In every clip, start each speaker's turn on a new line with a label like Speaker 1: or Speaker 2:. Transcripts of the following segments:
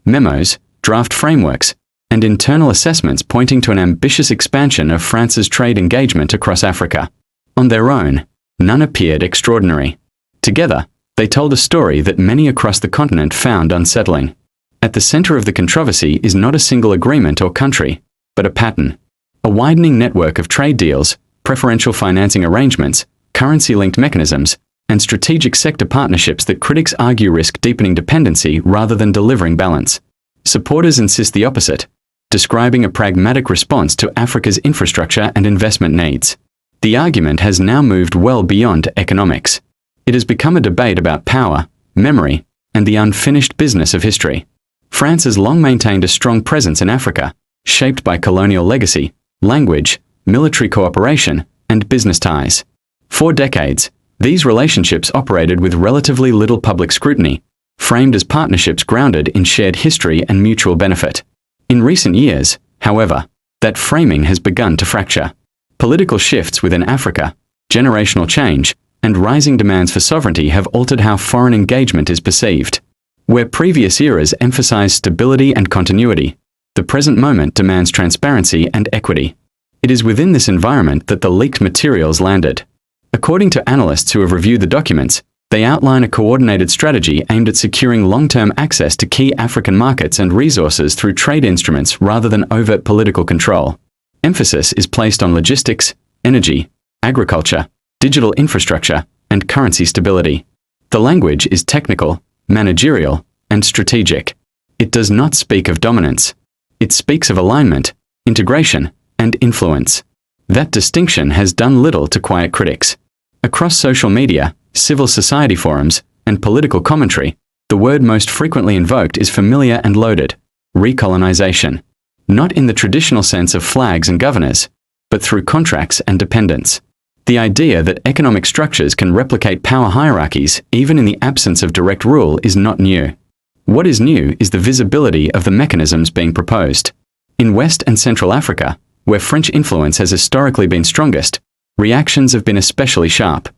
Speaker 1: memos, draft frameworks, and internal assessments pointing to an ambitious expansion of France's trade engagement across Africa. On their own, none appeared extraordinary. Together, they told a story that many across the continent found unsettling. At the center of the controversy is not a single agreement or country, but a pattern. A widening network of trade deals, preferential financing arrangements, currency-linked mechanisms, and strategic sector partnerships that critics argue risk deepening dependency rather than delivering balance. Supporters insist the opposite, describing a pragmatic response to Africa's infrastructure and investment needs. The argument has now moved well beyond economics. It has become a debate about power, memory, and the unfinished business of history. France has long maintained a strong presence in Africa, shaped by colonial legacy, language, military cooperation, and business ties. For decades, these relationships operated with relatively little public scrutiny, framed as partnerships grounded in shared history and mutual benefit. In recent years, however, that framing has begun to fracture. Political shifts within Africa, generational change, and rising demands for sovereignty have altered how foreign engagement is perceived. Where previous eras emphasized stability and continuity, the present moment demands transparency and equity. It is within this environment that the leaked materials landed. According to analysts who have reviewed the documents, they outline a coordinated strategy aimed at securing long-term access to key African markets and resources through trade instruments rather than overt political control. Emphasis is placed on logistics, energy, agriculture, digital infrastructure, and currency stability. The language is technical, managerial, and strategic. It does not speak of dominance. It speaks of alignment, integration, and influence. That distinction has done little to quiet critics. Across social media, civil society forums, and political commentary, the word most frequently invoked is familiar and loaded: re-colonization. Not in the traditional sense of flags and governors, but through contracts and dependence. The idea that economic structures can replicate power hierarchies even in the absence of direct rule is not new. What is new is the visibility of the mechanisms being proposed. In West and Central Africa, where French influence has historically been strongest, reactions have been especially sharp.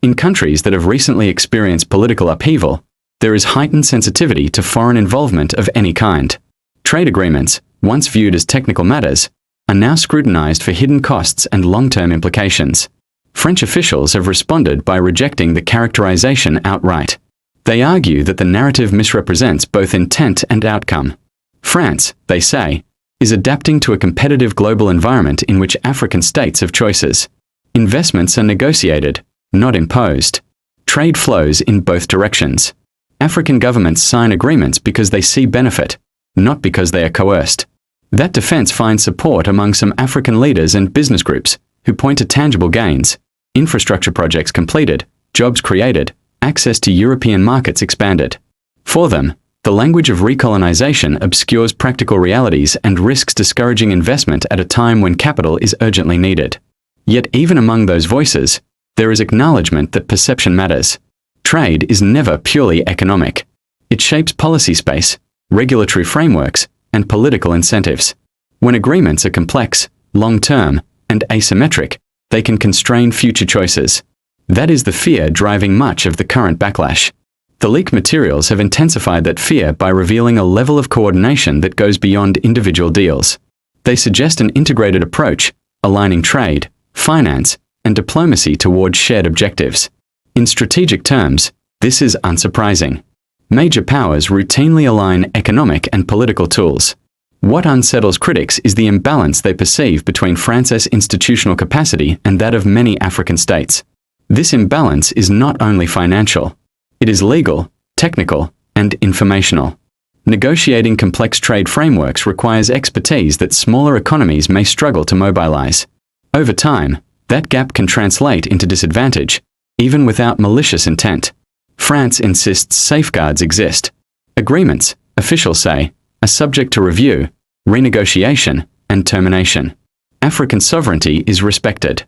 Speaker 1: In countries that have recently experienced political upheaval, there is heightened sensitivity to foreign involvement of any kind. Trade agreements, once viewed as technical matters, are now scrutinized for hidden costs and long-term implications. French officials have responded by rejecting the characterization outright. They argue that the narrative misrepresents both intent and outcome. France, they say, is adapting to a competitive global environment in which African states have choices. Investments are negotiated, not imposed. Trade flows in both directions. African governments sign agreements because they see benefit, not because they are coerced. That defense finds support among some African leaders and business groups who point to tangible gains: infrastructure projects completed, jobs created, access to European markets expanded. For them, the language of recolonization obscures practical realities and risks discouraging investment at a time when capital is urgently needed. Yet even among those voices, there is acknowledgement that perception matters. Trade is never purely economic. It shapes policy space, regulatory frameworks, and political incentives. When agreements are complex, long-term, and asymmetric, they can constrain future choices. That is the fear driving much of the current backlash. The leaked materials have intensified that fear by revealing a level of coordination that goes beyond individual deals. They suggest an integrated approach, aligning trade, finance, and diplomacy towards shared objectives. In strategic terms, this is unsurprising. Major powers routinely align economic and political tools. What unsettles critics is the imbalance they perceive between France's institutional capacity and that of many African states. This imbalance is not only financial. It is legal, technical, and informational. Negotiating complex trade frameworks requires expertise that smaller economies may struggle to mobilize. Over time, that gap can translate into disadvantage, even without malicious intent. France insists safeguards exist. Agreements, officials say, are subject to review, renegotiation, and termination. African sovereignty is respected.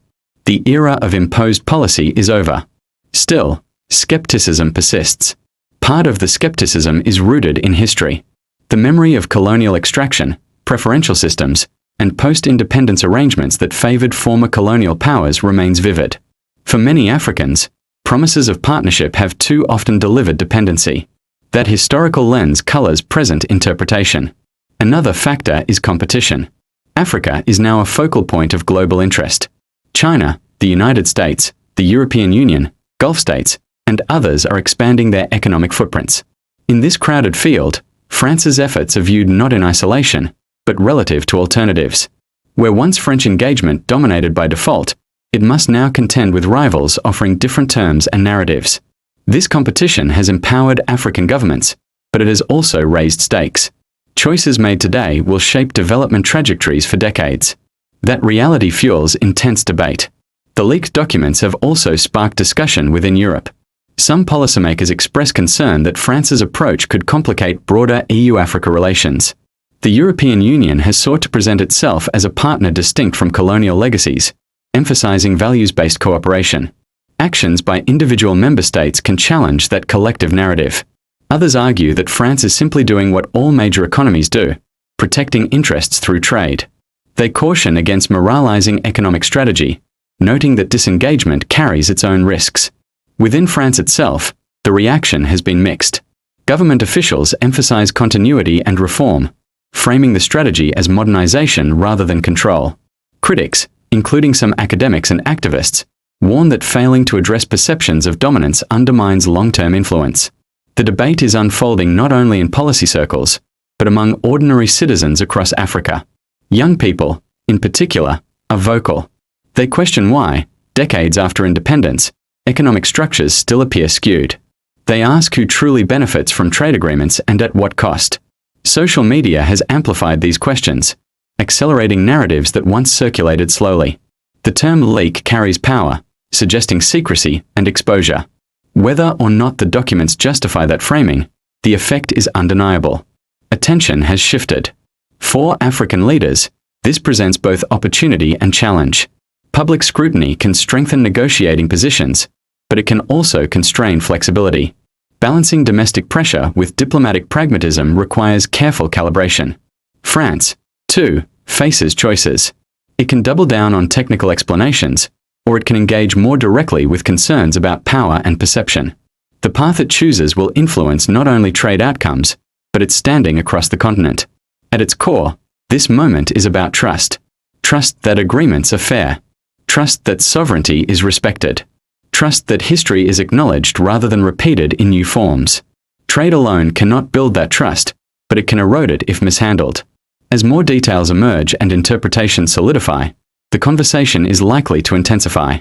Speaker 1: The era of imposed policy is over. Still, skepticism persists. Part of the skepticism is rooted in history. The memory of colonial extraction, preferential systems, and post-independence arrangements that favored former colonial powers remains vivid. For many Africans, promises of partnership have too often delivered dependency. That historical lens colors present interpretation. Another factor is competition. Africa is now a focal point of global interest. China, the United States, the European Union, Gulf states, and others are expanding their economic footprints. In this crowded field, France's efforts are viewed not in isolation, but relative to alternatives. Where once French engagement dominated by default, it must now contend with rivals offering different terms and narratives. This competition has empowered African governments, but it has also raised stakes. Choices made today will shape development trajectories for decades. That reality fuels intense debate. The leaked documents have also sparked discussion within Europe. Some policymakers express concern that France's approach could complicate broader EU-Africa relations. The European Union has sought to present itself as a partner distinct from colonial legacies, emphasizing values-based cooperation. Actions by individual member states can challenge that collective narrative. Others argue that France is simply doing what all major economies do, protecting interests through trade. They caution against moralizing economic strategy, noting that disengagement carries its own risks. Within France itself, the reaction has been mixed. Government officials emphasize continuity and reform, framing the strategy as modernization rather than control. Critics, including some academics and activists, warn that failing to address perceptions of dominance undermines long-term influence. The debate is unfolding not only in policy circles, but among ordinary citizens across Africa. Young people, in particular, are vocal. They question why, decades after independence, economic structures still appear skewed. They ask who truly benefits from trade agreements and at what cost. Social media has amplified these questions, accelerating narratives that once circulated slowly. The term leak carries power, suggesting secrecy and exposure. Whether or not the documents justify that framing, the effect is undeniable. Attention has shifted. For African leaders, this presents both opportunity and challenge. Public scrutiny can strengthen negotiating positions, but it can also constrain flexibility. Balancing domestic pressure with diplomatic pragmatism requires careful calibration. France, too, faces choices. It can double down on technical explanations, or it can engage more directly with concerns about power and perception. The path it chooses will influence not only trade outcomes, but its standing across the continent. At its core, this moment is about trust. Trust that agreements are fair. Trust that sovereignty is respected. Trust that history is acknowledged rather than repeated in new forms. Trade alone cannot build that trust, but it can erode it if mishandled. As more details emerge and interpretations solidify, the conversation is likely to intensify.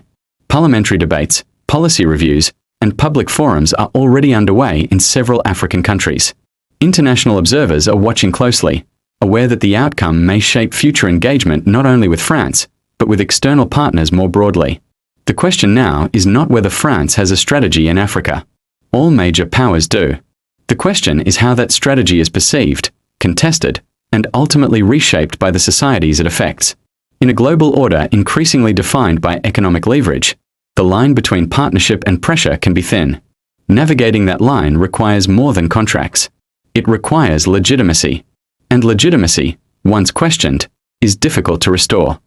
Speaker 1: Parliamentary debates, policy reviews, and public forums are already underway in several African countries. International observers are watching closely, aware that the outcome may shape future engagement not only with France, but with external partners more broadly. The question now is not whether France has a strategy in Africa. All major powers do. The question is how that strategy is perceived, contested, and ultimately reshaped by the societies it affects. In a global order increasingly defined by economic leverage, the line between partnership and pressure can be thin. Navigating that line requires more than contracts. It requires legitimacy. And legitimacy, once questioned, is difficult to restore.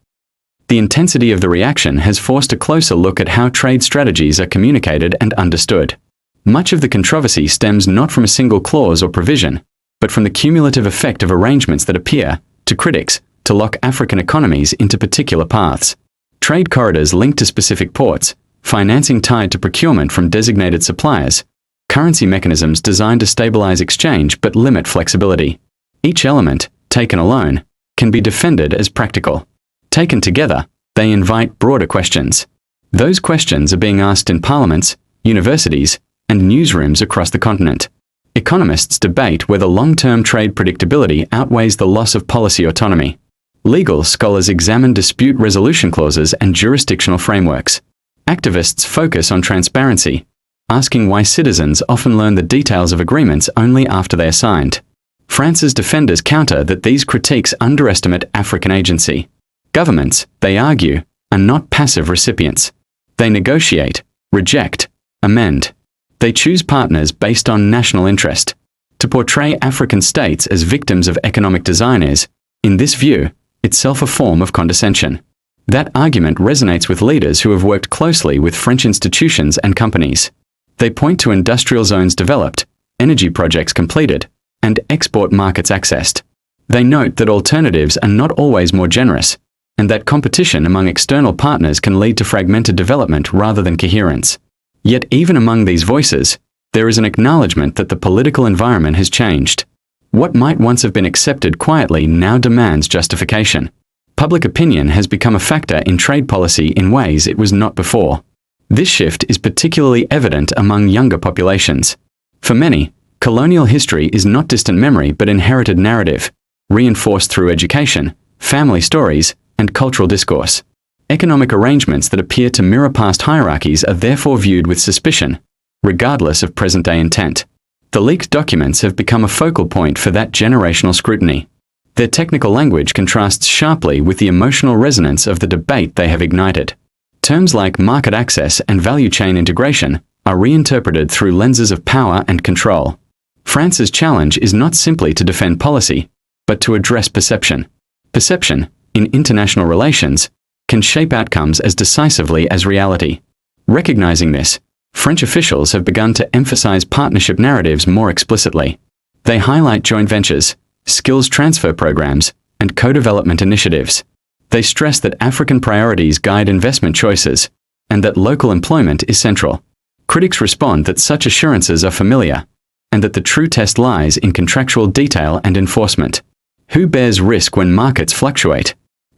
Speaker 1: The intensity of the reaction has forced a closer look at how trade strategies are communicated and understood. Much of the controversy stems not from a single clause or provision, but from the cumulative effect of arrangements that appear, to critics, to lock African economies into particular paths. Trade corridors linked to specific ports, financing tied to procurement from designated suppliers, currency mechanisms designed to stabilize exchange but limit flexibility. Each element, taken alone, can be defended as practical. Taken together, they invite broader questions. Those questions are being asked in parliaments, universities, and newsrooms across the continent. Economists debate whether long-term trade predictability outweighs the loss of policy autonomy. Legal scholars examine dispute resolution clauses and jurisdictional frameworks. Activists focus on transparency, asking why citizens often learn the details of agreements only after they are signed. France's defenders counter that these critiques underestimate African agency. Governments, they argue, are not passive recipients. They negotiate, reject, amend. They choose partners based on national interest. To portray African states as victims of economic design is, in this view, itself a form of condescension. That argument resonates with leaders who have worked closely with French institutions and companies. They point to industrial zones developed, energy projects completed, and export markets accessed. They note that alternatives are not always more generous, and that competition among external partners can lead to fragmented development rather than coherence. Yet even among these voices, there is an acknowledgement that the political environment has changed. What might once have been accepted quietly now demands justification. Public opinion has become a factor in trade policy in ways it was not before. This shift is particularly evident among younger populations. For many, colonial history is not distant memory but inherited narrative, reinforced through education, family stories, and cultural discourse. Economic arrangements that appear to mirror past hierarchies are therefore viewed with suspicion, regardless of present-day intent. The leaked documents have become a focal point for that generational scrutiny. Their technical language contrasts sharply with the emotional resonance of the debate they have ignited. Terms like market access and value chain integration are reinterpreted through lenses of power and control. France's challenge is not simply to defend policy, but to address perception. Perception, in international relations, can shape outcomes as decisively as reality. Recognizing this, French officials have begun to emphasize partnership narratives more explicitly. They highlight joint ventures, skills transfer programs, and co-development initiatives. They stress that African priorities guide investment choices, and that local employment is central. Critics respond that such assurances are familiar, and that the true test lies in contractual detail and enforcement. Who bears risk when markets fluctuate?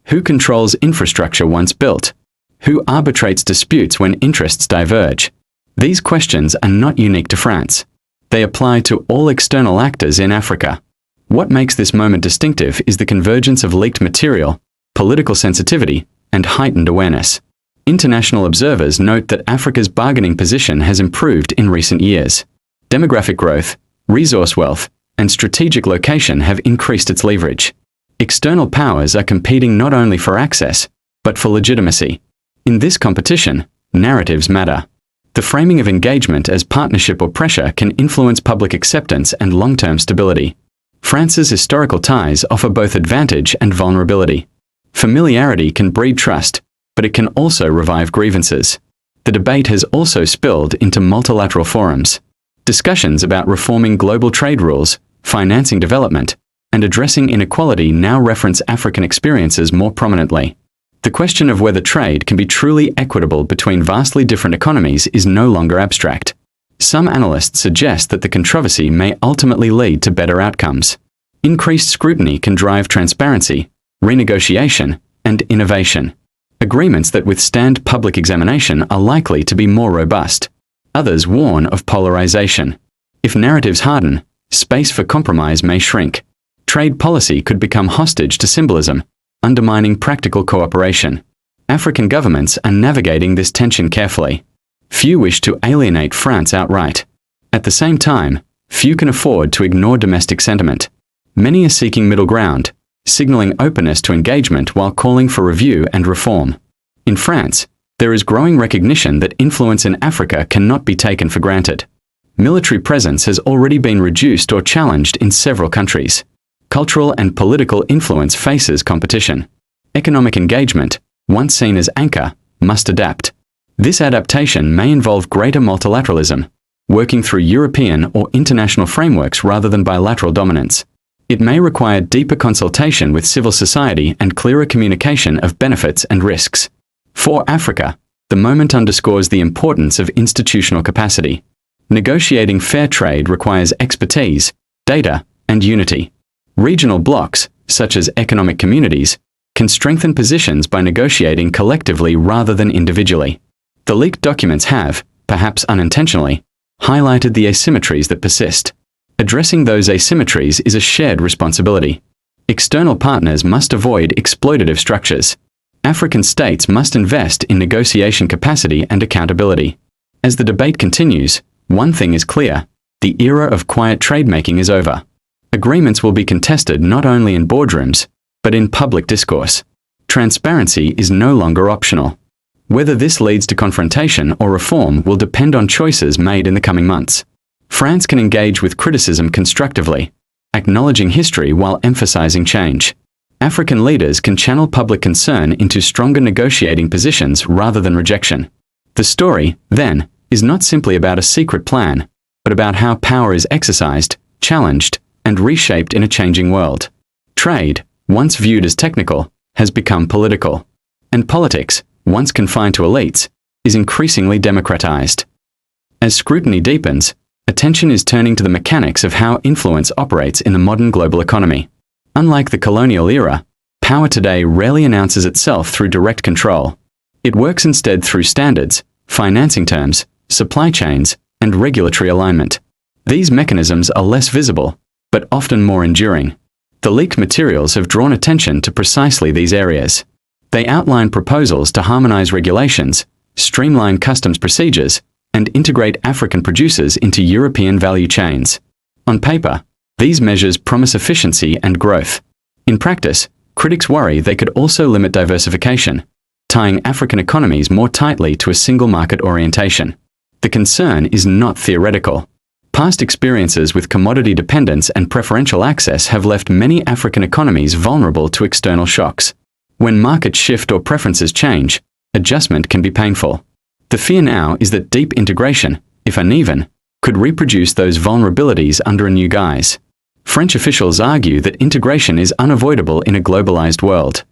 Speaker 1: Who controls infrastructure once built? Who arbitrates disputes when interests diverge? These questions are not unique to France. They apply to all external actors in Africa. What makes this moment distinctive is the convergence of leaked material, political sensitivity, and heightened awareness. International observers note that Africa's bargaining position has improved in recent years. Demographic growth, resource wealth, and strategic location have increased its leverage. External powers are competing not only for access, but for legitimacy. In this competition, narratives matter. The framing of engagement as partnership or pressure can influence public acceptance and long-term stability. France's historical ties offer both advantage and vulnerability. Familiarity can breed trust, but it can also revive grievances. The debate has also spilled into multilateral forums. Discussions about reforming global trade rules, financing development, and addressing inequality now reference African experiences more prominently. The question of whether trade can be truly equitable between vastly different economies is no longer abstract. Some analysts suggest that the controversy may ultimately lead to better outcomes. Increased scrutiny can drive transparency, renegotiation, and innovation. Agreements that withstand public examination are likely to be more robust. Others warn of polarization. If narratives harden, space for compromise may shrink. Trade policy could become hostage to symbolism, undermining practical cooperation. African governments are navigating this tension carefully. Few wish to alienate France outright. At the same time, few can afford to ignore domestic sentiment. Many are seeking middle ground, signaling openness to engagement while calling for review and reform. In France, there is growing recognition that influence in Africa cannot be taken for granted. Military presence has already been reduced or challenged in several countries. Cultural and political influence faces competition. Economic engagement, once seen as anchor, must adapt. This adaptation may involve greater multilateralism, working through European or international frameworks rather than bilateral dominance. It may require deeper consultation with civil society and clearer communication of benefits and risks. For Africa, the moment underscores the importance of institutional capacity. Negotiating fair trade requires expertise, data, and unity. Regional blocs, such as economic communities, can strengthen positions by negotiating collectively rather than individually. The leaked documents have, perhaps unintentionally, highlighted the asymmetries that persist. Addressing those asymmetries is a shared responsibility. External partners must avoid exploitative structures. African states must invest in negotiation capacity and accountability. As the debate continues, one thing is clear: the era of quiet trade-making is over. Agreements will be contested not only in boardrooms, but in public discourse. Transparency is no longer optional. Whether this leads to confrontation or reform will depend on choices made in the coming months. France can engage with criticism constructively, acknowledging history while emphasizing change. African leaders can channel public concern into stronger negotiating positions rather than rejection. The story, then, is not simply about a secret plan, but about how power is exercised, challenged, and reshaped in a changing world. Trade, once viewed as technical, has become political. And politics, once confined to elites, is increasingly democratized. As scrutiny deepens, attention is turning to the mechanics of how influence operates in the modern global economy. Unlike the colonial era, power today rarely announces itself through direct control. It works instead through standards, financing terms, supply chains, and regulatory alignment. These mechanisms are less visible, but often more enduring. The leaked materials have drawn attention to precisely these areas. They outline proposals to harmonize regulations, streamline customs procedures, and integrate African producers into European value chains. On paper, these measures promise efficiency and growth. In practice, critics worry they could also limit diversification, tying African economies more tightly to a single market orientation. The concern is not theoretical. Past experiences with commodity dependence and preferential access have left many African economies vulnerable to external shocks. When markets shift or preferences change, adjustment can be painful. The fear now is that deep integration, if uneven, could reproduce those vulnerabilities under a new guise. French officials argue that integration is unavoidable in a globalized world.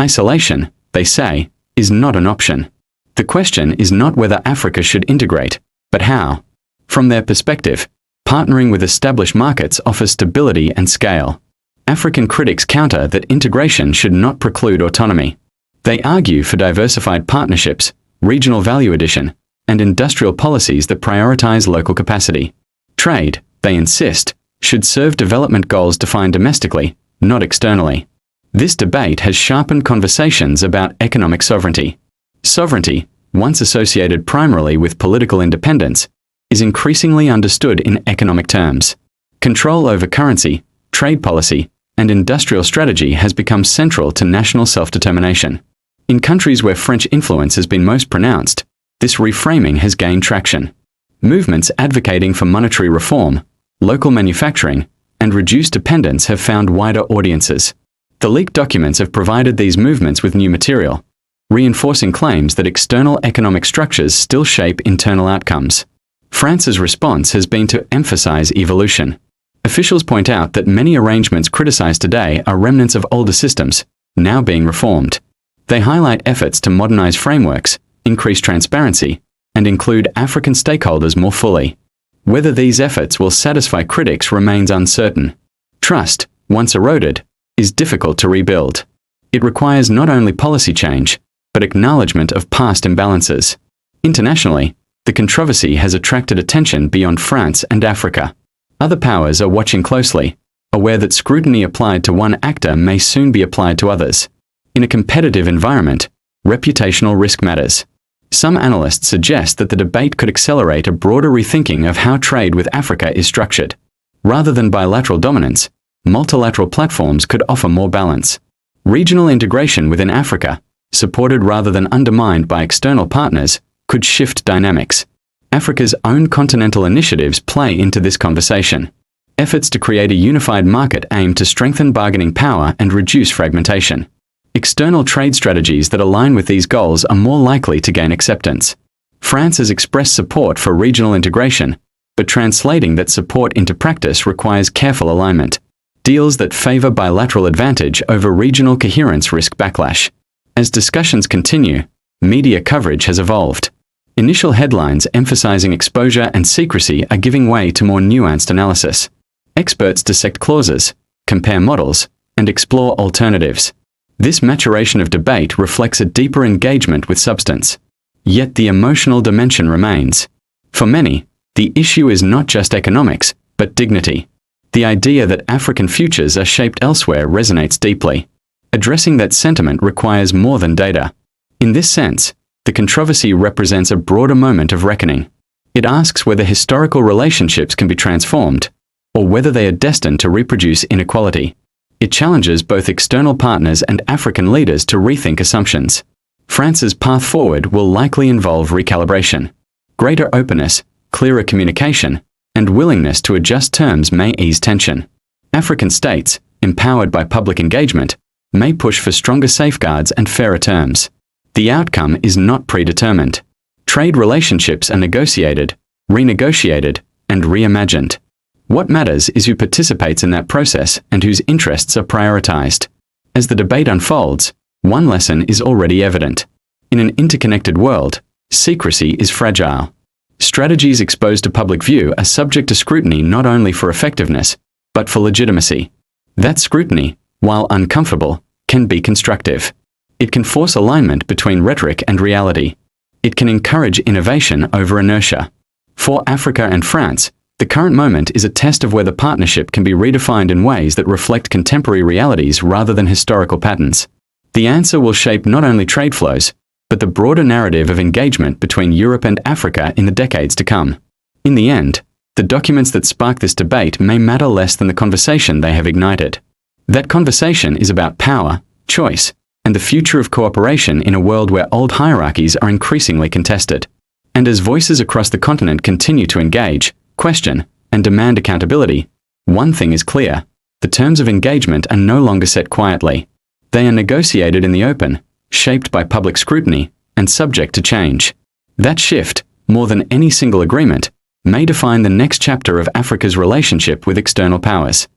Speaker 1: Isolation, they say, is not an option. The question is not whether Africa should integrate, but how. From their perspective, partnering with established markets offers stability and scale. African critics counter that integration should not preclude autonomy. They argue for diversified partnerships, regional value addition, and industrial policies that prioritize local capacity. Trade, they insist, should serve development goals defined domestically, not externally. This debate has sharpened conversations about economic sovereignty. Sovereignty, once associated primarily with political independence, is increasingly understood in economic terms. Control over currency, trade policy, and industrial strategy has become central to national self-determination. In countries where French influence has been most pronounced, this reframing has gained traction. Movements advocating for monetary reform, local manufacturing, and reduced dependence have found wider audiences. The leaked documents have provided these movements with new material, reinforcing claims that external economic structures still shape internal outcomes. France's response has been to emphasize evolution. Officials point out that many arrangements criticized today are remnants of older systems, now being reformed. They highlight efforts to modernize frameworks, increase transparency, and include African stakeholders more fully. Whether these efforts will satisfy critics remains uncertain. Trust, once eroded, is difficult to rebuild. It requires not only policy change, but acknowledgement of past imbalances. Internationally, the controversy has attracted attention beyond France and Africa. Other powers are watching closely, aware that scrutiny applied to one actor may soon be applied to others. In a competitive environment, reputational risk matters. Some analysts suggest that the debate could accelerate a broader rethinking of how trade with Africa is structured. Rather than bilateral dominance, multilateral platforms could offer more balance. Regional integration within Africa, supported rather than undermined by external partners, could shift dynamics. Africa's own continental initiatives play into this conversation. Efforts to create a unified market aim to strengthen bargaining power and reduce fragmentation. External trade strategies that align with these goals are more likely to gain acceptance. France has expressed support for regional integration, but translating that support into practice requires careful alignment. Deals that favor bilateral advantage over regional coherence risk backlash. As discussions continue, media coverage has evolved. Initial headlines emphasizing exposure and secrecy are giving way to more nuanced analysis. Experts dissect clauses, compare models, and explore alternatives. This maturation of debate reflects a deeper engagement with substance. Yet the emotional dimension remains. For many, the issue is not just economics, but dignity. The idea that African futures are shaped elsewhere resonates deeply. Addressing that sentiment requires more than data. In this sense, the controversy represents a broader moment of reckoning. It asks whether historical relationships can be transformed, or whether they are destined to reproduce inequality. It challenges both external partners and African leaders to rethink assumptions. France's path forward will likely involve recalibration. Greater openness, clearer communication, and willingness to adjust terms may ease tension. African states, empowered by public engagement, may push for stronger safeguards and fairer terms. The outcome is not predetermined. Trade relationships are negotiated, renegotiated, and reimagined. What matters is who participates in that process and whose interests are prioritized. As the debate unfolds, one lesson is already evident. In an interconnected world, secrecy is fragile. Strategies exposed to public view are subject to scrutiny not only for effectiveness, but for legitimacy. That scrutiny, while uncomfortable, can be constructive. It can force alignment between rhetoric and reality. It can encourage innovation over inertia. For Africa and France, the current moment is a test of whether partnership can be redefined in ways that reflect contemporary realities rather than historical patterns. The answer will shape not only trade flows, but the broader narrative of engagement between Europe and Africa in the decades to come. In the end, the documents that spark this debate may matter less than the conversation they have ignited. That conversation is about power, choice, and the future of cooperation in a world where old hierarchies are increasingly contested. And as voices across the continent continue to engage, question, and demand accountability, one thing is clear: the terms of engagement are no longer set quietly. They are negotiated in the open, shaped by public scrutiny, and subject to change. That shift, more than any single agreement, may define the next chapter of Africa's relationship with external powers.